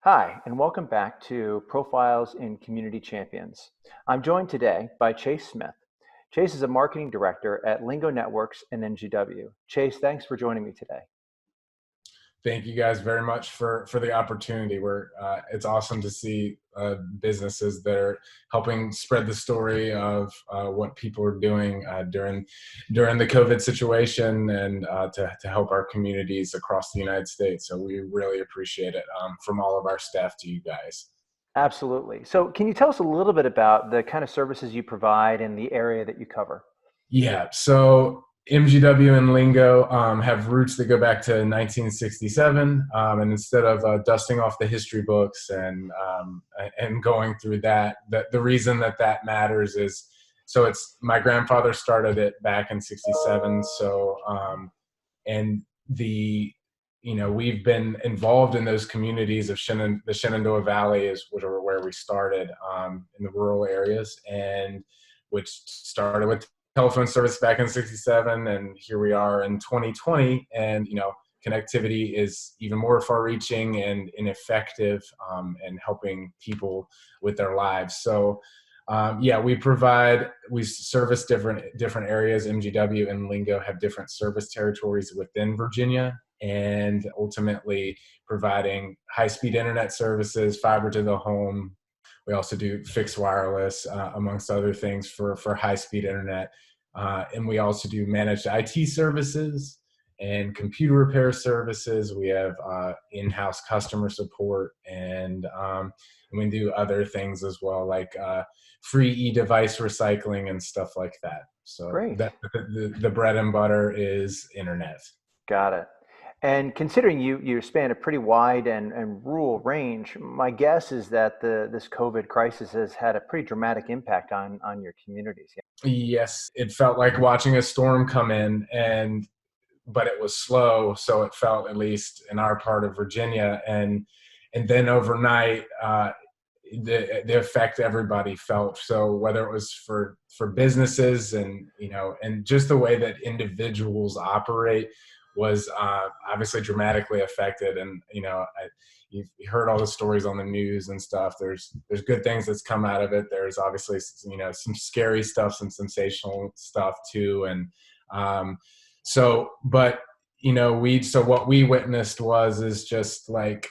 Hi, and welcome back to Profiles in Community Champions. I'm joined today by Chase Smith. Chase is a marketing director at Lingo Networks and NGW. Chase, thanks for joining me today. Thank you guys very much for the opportunity. It's awesome to see businesses that are helping spread the story of what people are doing during the COVID situation and to help our communities across the United States. So we really appreciate it from all of our staff to you guys. Absolutely. So, can you tell us a little bit about the kind of services you provide and the area that you cover? Yeah, so MGW and Lingo have roots that go back to 1967, and instead of dusting off the history books and going through that, the reason that matters is so it's my grandfather started it back in '67, so and the we've been involved in those communities of the Shenandoah Valley is where we started in the rural areas, and which started with telephone service back in '67, and here we are in 2020, and connectivity is even more far-reaching and ineffective and helping people with their lives. So yeah, we service different areas. MGW and Lingo have different service territories within Virginia, and ultimately providing high-speed internet services, fiber to the home. We also do fixed wireless, amongst other things for high-speed internet. And we also do managed IT services and computer repair services. We have in-house customer support, and we do other things as well, like free e-device recycling and stuff like that. So Great. the bread and butter is internet. Got it. And considering you span a pretty wide and rural range, my guess is that this COVID crisis has had a pretty dramatic impact on your communities. Yes, it felt like watching a storm come in, but it was slow, so it felt, at least in our part of Virginia, and then overnight, the effect everybody felt. So whether it was for businesses and just the way that individuals operate was obviously dramatically affected. And you've heard all the stories on the news and stuff. There's good things that's come out of it. There's obviously some scary stuff, some sensational stuff too, and but what we witnessed is just like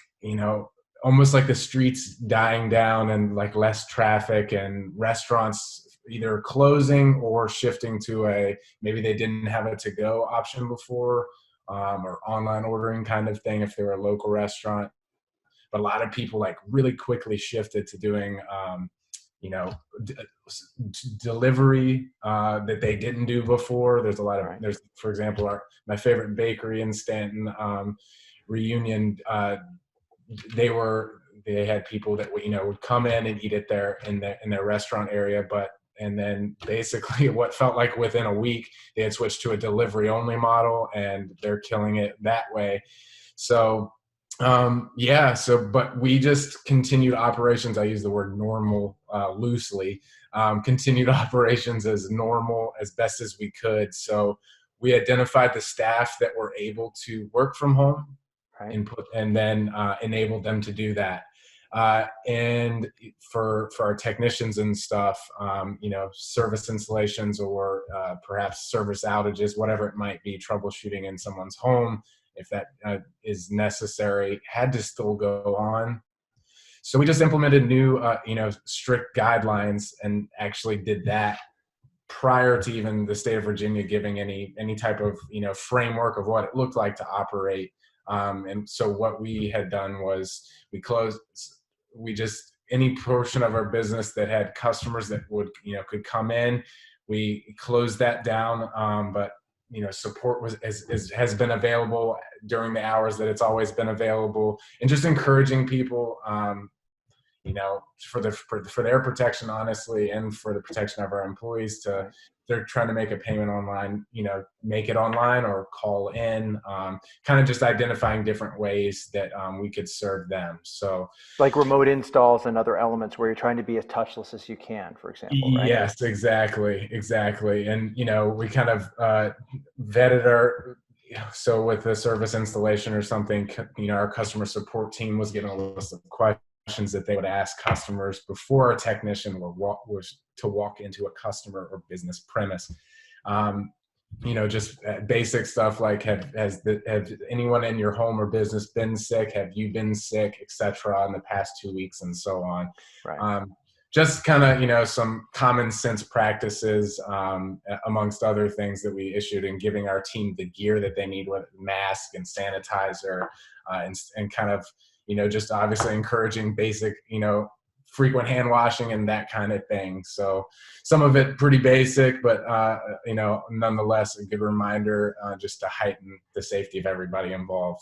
almost like the streets dying down and like less traffic, and restaurants either closing or shifting to maybe they didn't have a to-go option before, or online ordering kind of thing if they were a local restaurant. But a lot of people like really quickly shifted to doing you know d- delivery that they didn't do before. There's a lot of Right. there's for example my favorite bakery in Stanton, Reunion. They had people that would come in and eat at in their restaurant area, and then basically what felt like within a week they had switched to a delivery only model, and they're killing it that way. So yeah, but we just continued operations. I use the word normal loosely. Continued operations as normal as best as we could. So we identified the staff that were able to work from home Right. and then enabled them to do that. And for our technicians and stuff, service installations or perhaps service outages, whatever it might be, troubleshooting in someone's home, if that is necessary, had to still go on. So we just implemented new, strict guidelines, and actually did that prior to even the state of Virginia giving any type of framework of what it looked like to operate. And so what we had done was we just any portion of our business that had customers that could come in, we closed that down. But support has been available during the hours that it's always been available, and just encouraging people, for their protection, honestly, and for the protection of our employees, to they're trying to make a payment online, make it online or call in, kind of just identifying different ways that we could serve them. So Like remote installs and other elements where you're trying to be as touchless as you can, for example, right? yes, exactly. And we kind of vetted so with a service installation or something, our customer support team was getting a list of questions that they would ask customers before a technician was to walk into a customer or business premise. Um, just basic stuff like have anyone in your home or business been sick? Have you been sick, etc. in the past 2 weeks, and so on. Right. Just kind of, some common sense practices, amongst other things that we issued, and giving our team the gear that they need, with mask and sanitizer, and kind of, just obviously encouraging basic, frequent hand washing and that kind of thing. So some of it pretty basic, but, nonetheless, a good reminder, just to heighten the safety of everybody involved.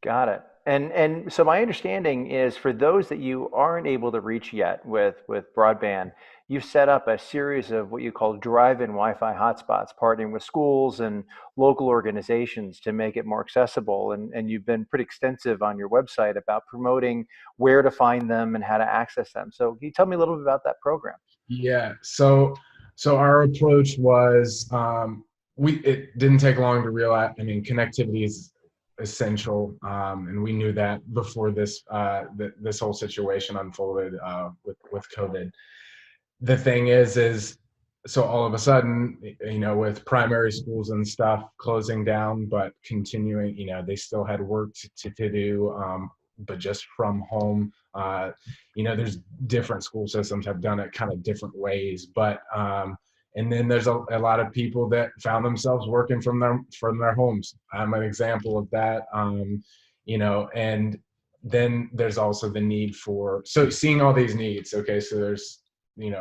Got it. And so my understanding is for those that you aren't able to reach yet with broadband, you've set up a series of what you call drive-in Wi-Fi hotspots, partnering with schools and local organizations to make it more accessible. And you've been pretty extensive on your website about promoting where to find them and how to access them. So can you tell me a little bit about that program? Yeah. So our approach was, it didn't take long to realize. I mean, connectivity is essential, and we knew that before this whole situation unfolded, with COVID. The thing is so all of a sudden, with primary schools and stuff closing down, but continuing, they still had work to do, but just from home. There's different school systems have done it kind of different ways, but and then there's a lot of people that found themselves working from their homes. I'm an example of that. And then there's also the need for, so seeing all these needs. Okay, so there's,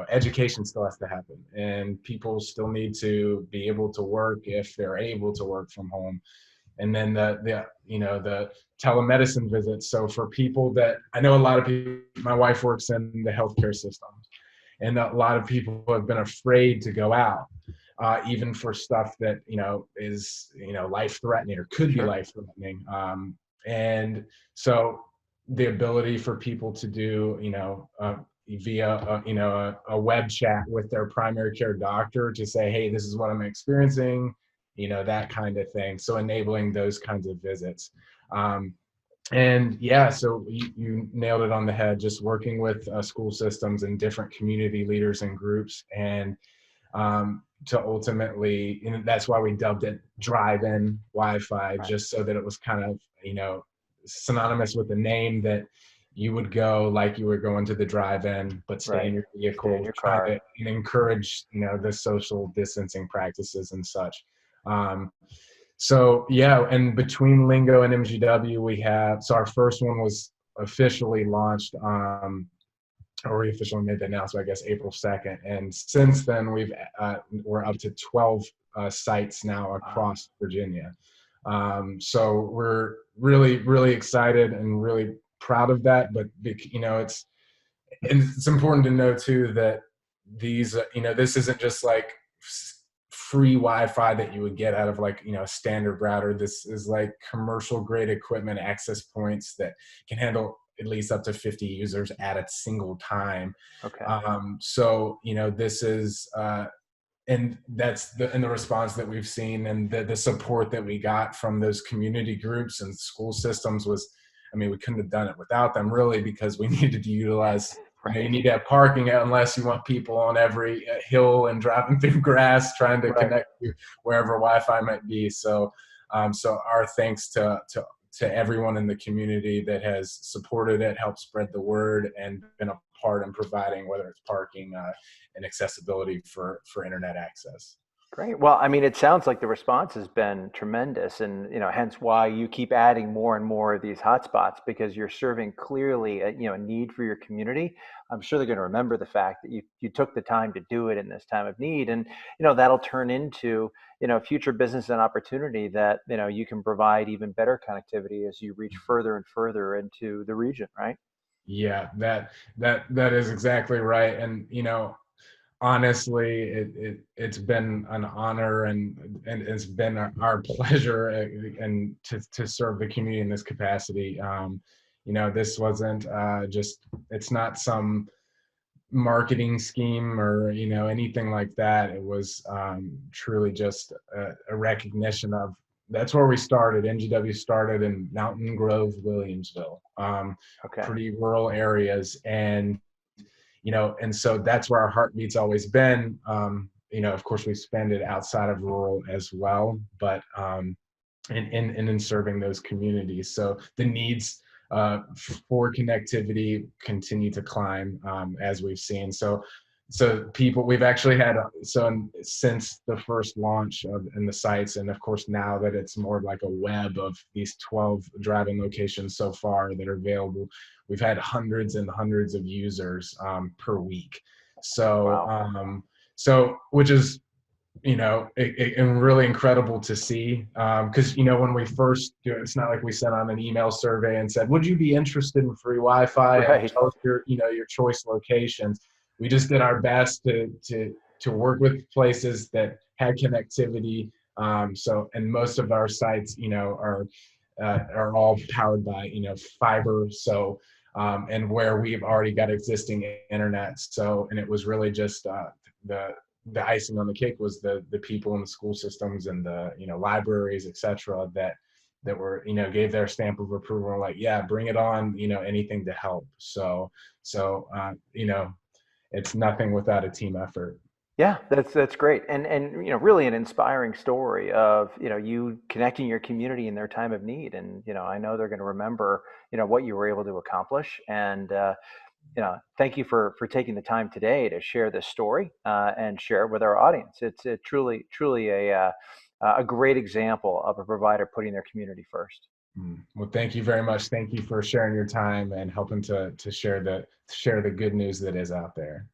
education still has to happen, and people still need to be able to work if they're able to work from home. And then the telemedicine visits. So for people that, I know a lot of people, my wife works in the healthcare system, and a lot of people have been afraid to go out, even for stuff that, is, life threatening or could be Sure. life threatening. And so the ability for people to do, via a web chat with their primary care doctor to say, hey, this is what I'm experiencing, that kind of thing. So enabling those kinds of visits. And yeah, so you nailed it on the head, just working with school systems and different community leaders and groups, and to ultimately, that's why we dubbed it Drive-in Wi-Fi, Right. just so that it was kind of, synonymous with the name, that you would go like you were going to the drive-in, but stay in Right. your Stay in vehicle, your trying car. to and encourage, the social distancing practices and such. Um, so yeah, and between Lingo and MGW, so our first one was officially launched, or we officially made the announcement, I guess, April 2nd. And since then, we're up to 12 sites now Wow. across Virginia. So we're really, really excited and really proud of that. But it's important to know too that these, this isn't just like free Wi-Fi that you would get out of, like, a standard router. This is like commercial grade equipment, access points that can handle at least up to 50 users at a single time. Okay. So this is, and that's the response that we've seen, and the support that we got from those community groups and school systems was, I mean, we couldn't have done it without them, really, because we needed to utilize, you Right. need to have parking, unless you want people on every hill and driving through grass trying to Right. connect to wherever Wi-Fi might be. So so our thanks to everyone in the community that has supported it, helped spread the word, and been a part in providing, whether it's parking, and accessibility for internet access. Great. Well, I mean, it sounds like the response has been tremendous, and hence why you keep adding more and more of these hotspots because you're serving clearly a need for your community. I'm sure they're going to remember the fact that you took the time to do it in this time of need, and that'll turn into future business and opportunity that you can provide even better connectivity as you reach further and further into the region, right? Yeah, that is exactly right. And honestly, it's been an honor, and it's been our pleasure, and to serve the community in this capacity. This wasn't, just, it's not some marketing scheme or anything like that. It was, truly just a recognition of that's where we started. NGW started in Mountain Grove, Williamsville, Okay. pretty rural areas. And, and so that's where our heartbeat's always been. Of course, we expanded outside of rural as well, but in serving those communities. So the needs for connectivity continue to climb, as we've seen. So people, we've actually had, since the first launch in the sites, and of course now that it's more like a web of these 12 driving locations so far that are available, we've had hundreds and hundreds of users per week. So, Wow. which is, and really incredible to see, because when we first do it, it's not like we sent out an email survey and said, would you be interested in free Wi-Fi, and Right. tell us your choice locations. We just did our best to work with places that had connectivity. And most of our sites are all powered by fiber, so and where we've already got existing internet. So, and it was really just the icing on the cake was the people in the school systems and the libraries, etc., that were gave their stamp of approval, like, yeah, bring it on, anything to help. So it's nothing without a team effort. Yeah, that's great, and really an inspiring story of you connecting your community in their time of need, and I know they're going to remember what you were able to accomplish, and thank you for taking the time today to share this story and share it with our audience. It's truly a great example of a provider putting their community first. Well, thank you very much. Thank you for sharing your time and helping to share the good news that is out there.